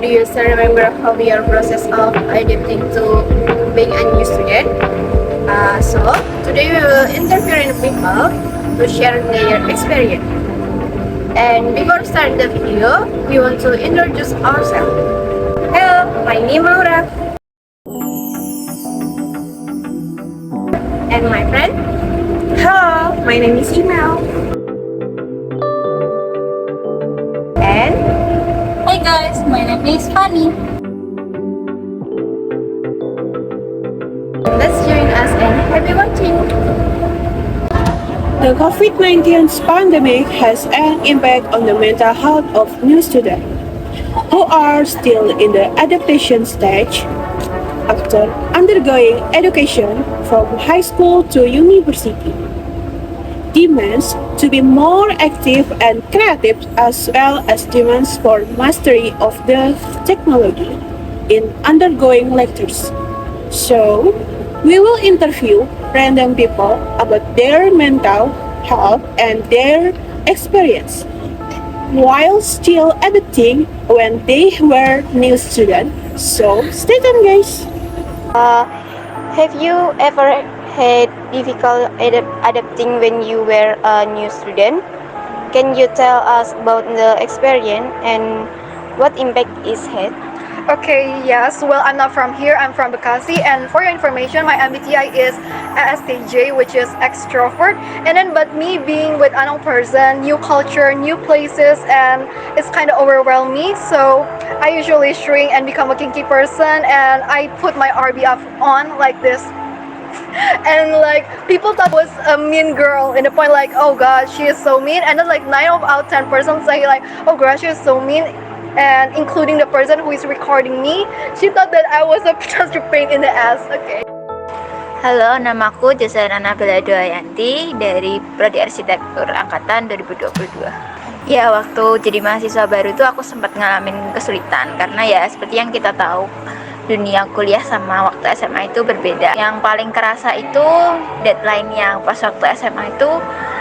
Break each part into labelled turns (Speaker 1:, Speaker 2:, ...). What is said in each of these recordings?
Speaker 1: you still remember how your process of adapting to being a new student? So today we will interview people to share their experience. And before starting the video, we want to introduce ourselves. Hello, my name is Laura. And my friend. Hello, my name is Email. And
Speaker 2: Hi guys, my name is Fanny.
Speaker 1: let's join us and happy watching.
Speaker 3: The COVID-19 pandemic has an impact on the mental health of new students who are still in the adaptation stage after undergoing education from high school to university. Demands to be more active and creative as well as demands for mastery of the technology in undergoing lectures. So, we will interview random people about their mental health and their experience while still adapting when they were new students. So, stay tuned guys!
Speaker 1: Have you ever had difficult adapting when you were a new student? Can you tell us about the experience and what impact it had?
Speaker 4: Okay, yes. Well, I'm not from here. I'm from Bekasi. And for your information, my MBTI is ESTJ, which is extrovert. And then, but me being with unknown person, new culture, new places, and it's kind of overwhelmed me. So I usually shrink and become a kinky person, and I put my RBF on like this. And like people thought I was a mean girl in the point like, oh god, she is so mean. And then like 9 out of 10 persons say like, oh god, she is so mean. And including the person who is recording me, she thought that I was a just a pain in the ass. Okay.
Speaker 2: Halo, namaku Jasa Nabila Doayanti dari Prodi Arsitektur Angkatan 2022. Ya, waktu jadi mahasiswa baru tuh aku sempat ngalamin kesulitan karena ya seperti yang kita tahu, dunia kuliah sama waktu SMA itu berbeda. Yang paling kerasa itu deadline-nya. Pas waktu SMA itu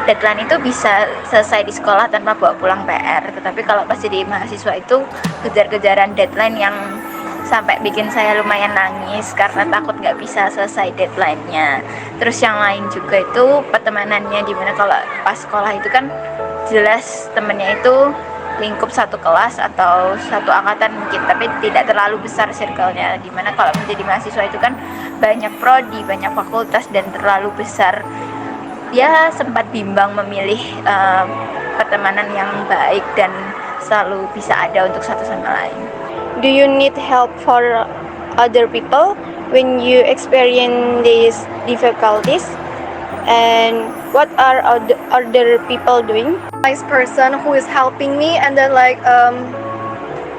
Speaker 2: deadline itu bisa selesai di sekolah tanpa bawa pulang PR. Tetapi kalau pas jadi mahasiswa itu kejar-kejaran deadline yang sampai bikin saya lumayan nangis karena takut nggak bisa selesai deadline-nya. Terus yang lain juga itu pertemanannya, dimana kalau pas sekolah itu kan jelas temennya itu lingkup satu kelas atau satu angkatan mungkin, tapi tidak terlalu besar circle-nya. Dimana kalau menjadi mahasiswa itu kan banyak prodi, banyak fakultas dan terlalu besar. Ya sempat bimbang memilih pertemanan yang baik dan selalu bisa ada untuk satu sama lain.
Speaker 1: Do you need help for other people when you experience these difficulties? And what are other people doing?
Speaker 4: Nice person who is helping me, and then like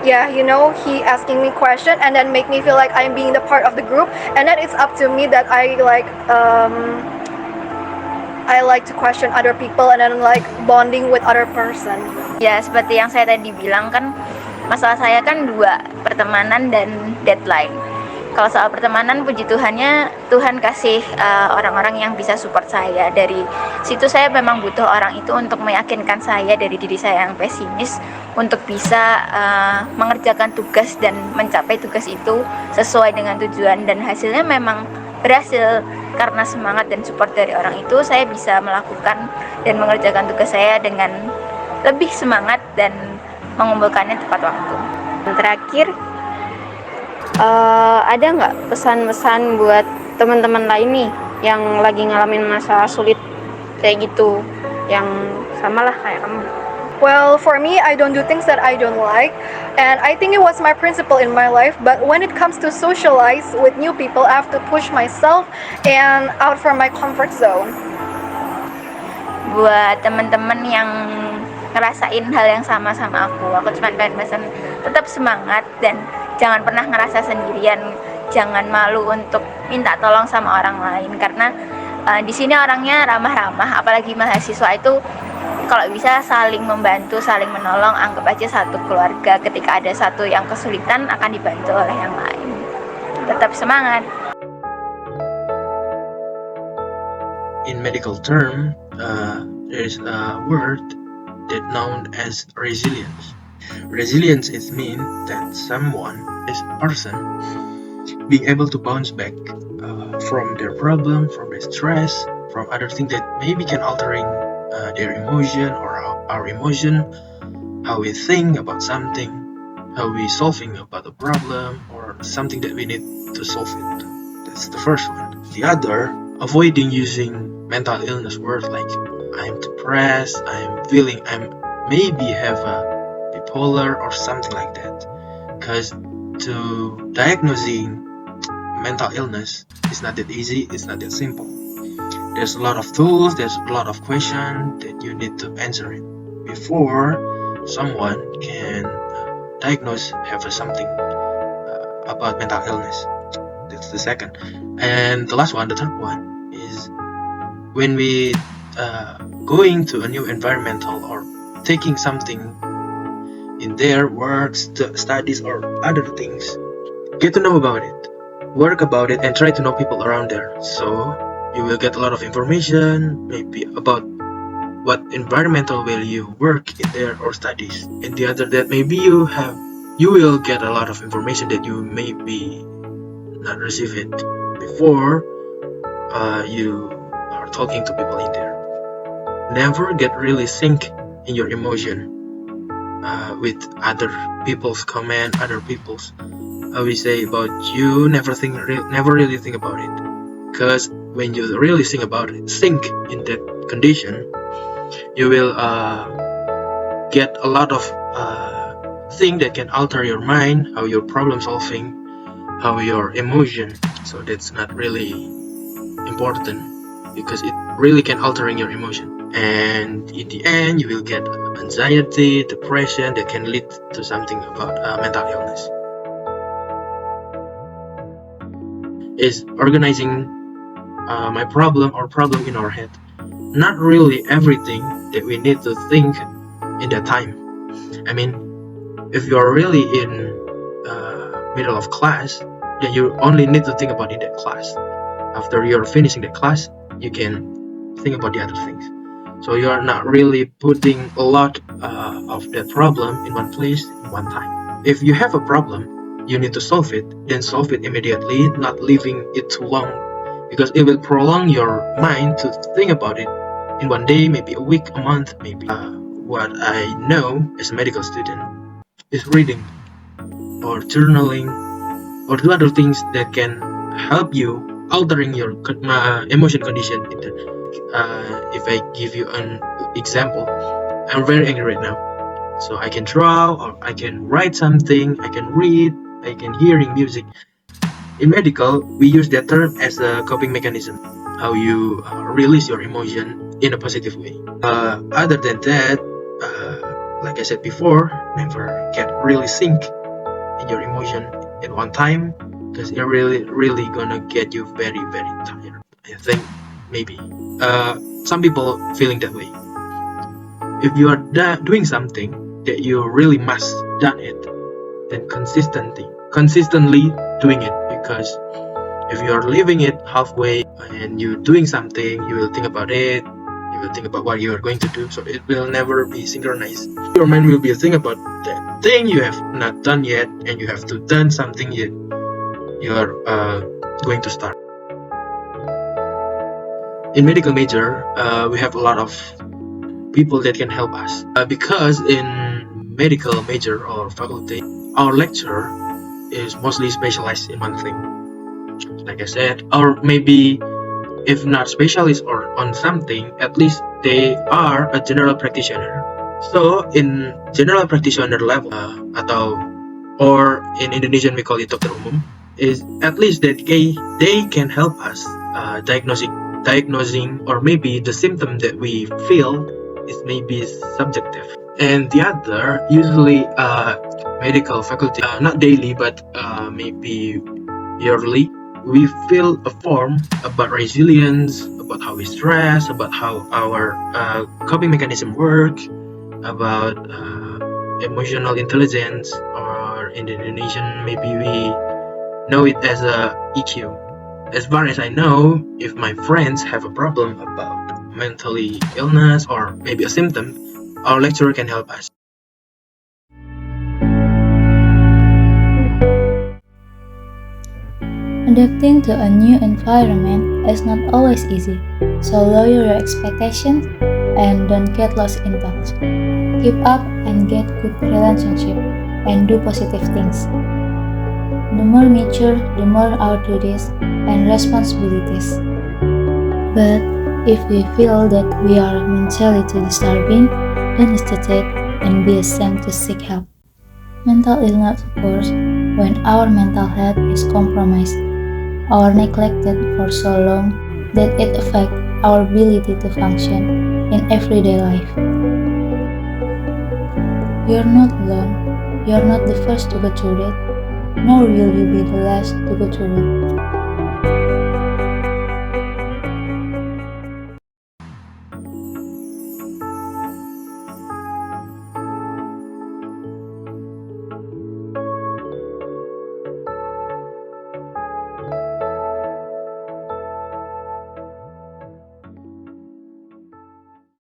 Speaker 4: yeah, you know, he asking me question and then make me feel like I'm being the part of the group, and then it's up to me that I like to question other people and then like bonding with other person.
Speaker 2: Ya seperti yang saya tadi bilang kan, masalah saya kan dua, pertemanan dan deadline. Kalau soal pertemanan, puji Tuhannya Tuhan kasih orang-orang yang bisa support saya. Dari situ saya memang butuh orang itu untuk meyakinkan saya dari diri saya yang pesimis untuk bisa mengerjakan tugas dan mencapai tugas itu sesuai dengan tujuan. Dan hasilnya memang berhasil. Karena semangat dan support dari orang itu, saya bisa melakukan dan mengerjakan tugas saya dengan lebih semangat dan mengumpulkannya tepat waktu.
Speaker 1: Terakhir, ada nggak pesan-pesan buat teman-teman lain nih yang lagi ngalamin masa sulit kayak gitu, yang samalah kayak kamu?
Speaker 4: Well, for me, I don't do things that I don't like, and I think it was my principle in my life. But when it comes to socialize with new people, I have to push myself and out from my comfort zone.
Speaker 2: Buat teman-teman yang ngerasain hal yang sama aku cuma pengen pesan tetap semangat dan jangan pernah ngerasa sendirian. Jangan malu untuk minta tolong sama orang lain karena di sini orangnya ramah-ramah, apalagi mahasiswa itu kalau bisa saling membantu, saling menolong, anggap aja satu keluarga. Ketika ada satu yang kesulitan akan dibantu oleh yang lain. Tetap semangat.
Speaker 5: In medical term, there is a word that known as resilience. Resilience is mean that someone is a person being able to bounce back from their problem, from their stress, from other things that maybe can altering their emotion or our emotion, how we think about something, how we solving about a problem or something that we need to solve it. That's the first one. The other, avoiding using mental illness words like I'm depressed, I'm maybe have a bipolar or something like that. Because to diagnosing mental illness is not that easy, it's not that simple. There's a lot of tools, there's a lot of questions that you need to answer it before someone can diagnose have something about mental illness. That's the second. And the last one, the third one, is when we going to a new environmental or taking something in their works, studies or other things, get to know about it, work about it, and try to know people around there. So you will get a lot of information maybe about what environmental will you work in there or studies. And the other that maybe you will get a lot of information that you maybe not receive it before you are talking to people in there. Never get really sink in your emotion with other people's comment, other people's how we say about you. Never really think about it, because when you really think about it, sink in that condition, you will get a lot of things that can alter your mind, how your problem solving, how your emotion. So that's not really important, because it really can altering your emotion, and in the end you will get anxiety, depression that can lead to something about mental illness. Is organizing my problem or problem in our head. Not really everything that we need to think in that time. I mean, if you are really in middle of class, then you only need to think about in that class. After you're finishing the class, you can think about the other things. So you are not really putting a lot of that problem in one place in one time. If you have a problem, you need to solve it, then solve it immediately, not leaving it too long, because it will prolong your mind to think about it in one day, maybe a week, a month, maybe. What I know as a medical student is reading or journaling or do other things that can help you altering your emotion condition. If I give you an example, I'm very angry right now, so I can draw or I can write something, I can read, I can hearing music. In medical, we use that term as a coping mechanism, how you release your emotion in a positive way. Other than that, like I said before, never get really sink in your emotion in one time, because it really gonna get you very tired. I think maybe some people feeling that way. If you are doing something that you really must done it, then consistently doing it, because if you are leaving it halfway and you're doing something, you will think about it, you will think about what you are going to do, so it will never be synchronized. Your mind will be thinking about that thing you have not done yet, and you have to done something yet you are going to start. In medical major, we have a lot of people that can help us, because in medical major or faculty, our lecturer is mostly specialized in one thing, like I said, or maybe if not specialist or on something, at least they are a general practitioner. So in general practitioner level, or in Indonesian we call it dokter umum, is at least that they can help us diagnosing, or maybe the symptom that we feel is maybe subjective. And the other, usually medical faculty, not daily but maybe yearly, we fill a form about resilience, about how we stress, about how our coping mechanism work, about emotional intelligence, or in the Indonesian maybe we know it as a EQ. As far as I know, if my friends have a problem about mentally illness or maybe a symptom, our lecturer can help us.
Speaker 6: Adapting to a new environment is not always easy, so lower your expectations and don't get lost in touch. Keep up and get good relationship and do positive things. The more mature, the more our duties and responsibilities. But if we feel that we are mentally too disturbing, don't hesitate and be ashamed to seek help. Mental illness occurs when our mental health is compromised or neglected for so long that it affects our ability to function in everyday life. You're not alone. You're not the first to go through it, nor will you be the last to go through it.